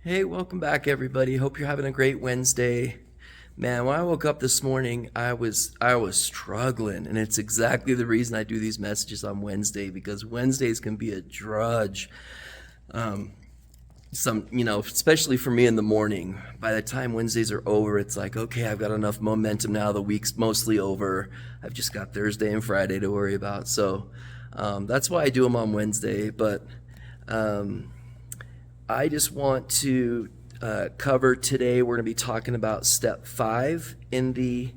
Hey, welcome back, everybody. Hope you're having a great Wednesday. Man, when I woke up this morning, I was struggling, and it's exactly the reason I do these messages on Wednesday, because Wednesdays can be a drudge. Especially for me in the morning. By the time Wednesdays are over, it's like, okay, I've got enough momentum now. The week's mostly over. I've just got Thursday and Friday to worry about. So that's why I do them on Wednesday. But I just want to cover today. We're going to be talking about step 5 in the.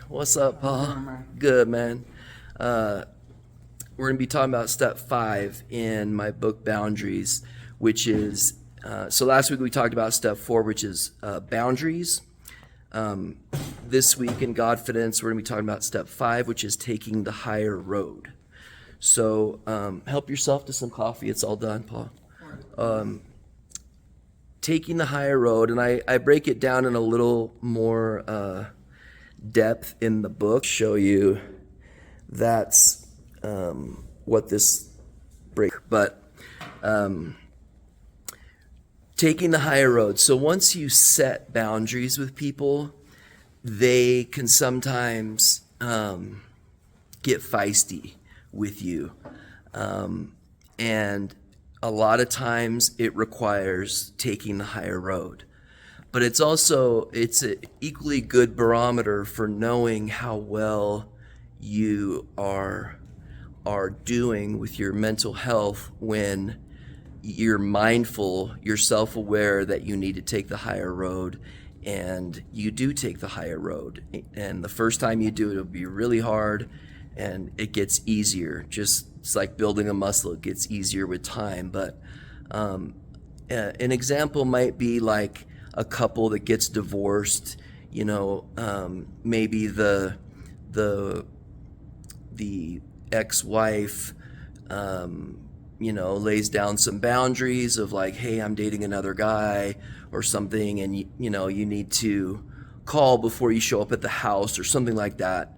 What's up, Paul? Good, man. We're going to be talking about step 5 in my book Boundaries, which is so last week we talked about step 4, which is boundaries. This week in Godfidence, we're going to be talking about step 5, which is taking the higher road. So help yourself to some coffee. It's all done, Paul. Taking the higher road, and I break it down in a little more depth in the book. Show you that's what this break, but taking the higher road. So once you set boundaries with people, they can sometimes get feisty with you, and a lot of times it requires taking the higher road. But it's an equally good barometer for knowing how well you are doing with your mental health when you're mindful, you're self-aware that you need to take the higher road, and you do take the higher road. And the first time you do it, it'll be really hard, and it gets easier. It's like building a muscle. It gets easier with time. But an example might be like a couple that gets divorced. Maybe the ex-wife, lays down some boundaries of like, hey, I'm dating another guy or something, and you need to call before you show up at the house or something like that.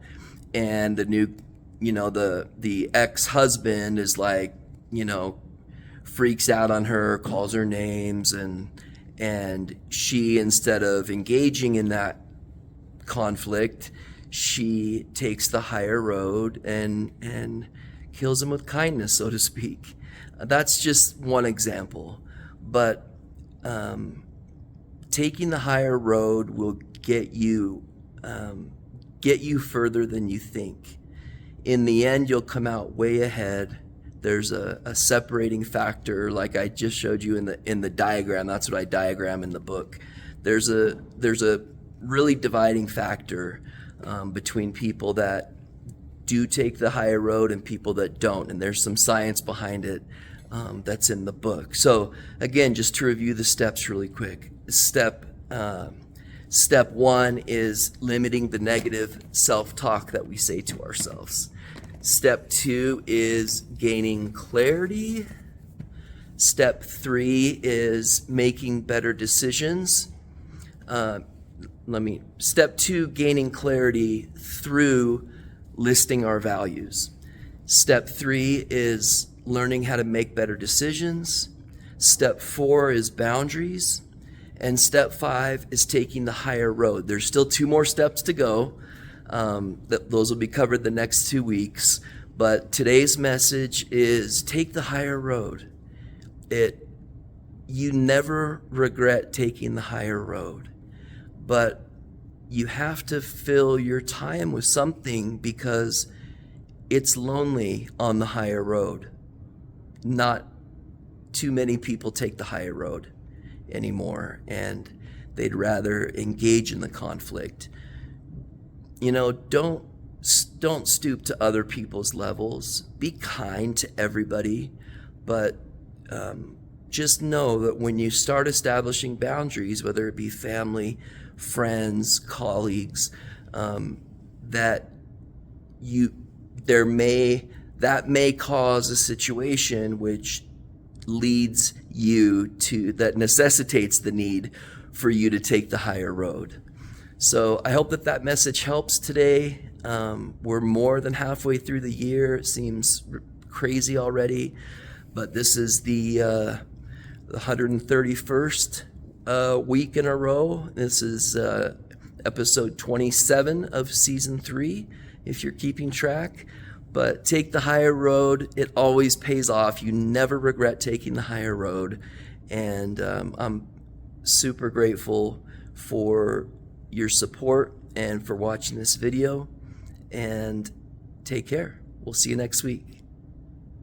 And the new the ex-husband is like, freaks out on her, calls her names, and she, instead of engaging in that conflict, she takes the higher road and kills him with kindness, so to speak. That's just one example, but taking the higher road will get you further than you think. In the end, you'll come out way ahead. There's a separating factor, like I just showed you in the diagram. That's what I diagram in the book. There's a really dividing factor between people that do take the higher road and people that don't, and there's some science behind it that's in the book. So again, just to review the steps really quick. Step 1 is limiting the negative self-talk that we say to ourselves. Step 2 is gaining clarity. Step 3 is making better decisions. Step 2, gaining clarity through listing our values. Step 3 is learning how to make better decisions. Step 4 is boundaries. And step 5 is taking the higher road. There's still 2 more steps to go. Those will be covered the next 2 weeks. But today's message is take the higher road. You never regret taking the higher road. But you have to fill your time with something, because it's lonely on the higher road. Not too many people take the higher road anymore, and they'd rather engage in the conflict. Don't stoop to other people's levels. Be kind to everybody, but just know that when you start establishing boundaries, whether it be family, friends, colleagues, that may cause a situation which leads you to, that necessitates the need for you to take the higher road. So I hope that message helps today. We're more than halfway through the year. It seems crazy already, but this is the the 131st week in a row. This is episode 27 of season 3, if you're keeping track. But take the higher road. It always pays off. You never regret taking the higher road. And I'm super grateful for your support and for watching this video. And take care. We'll see you next week.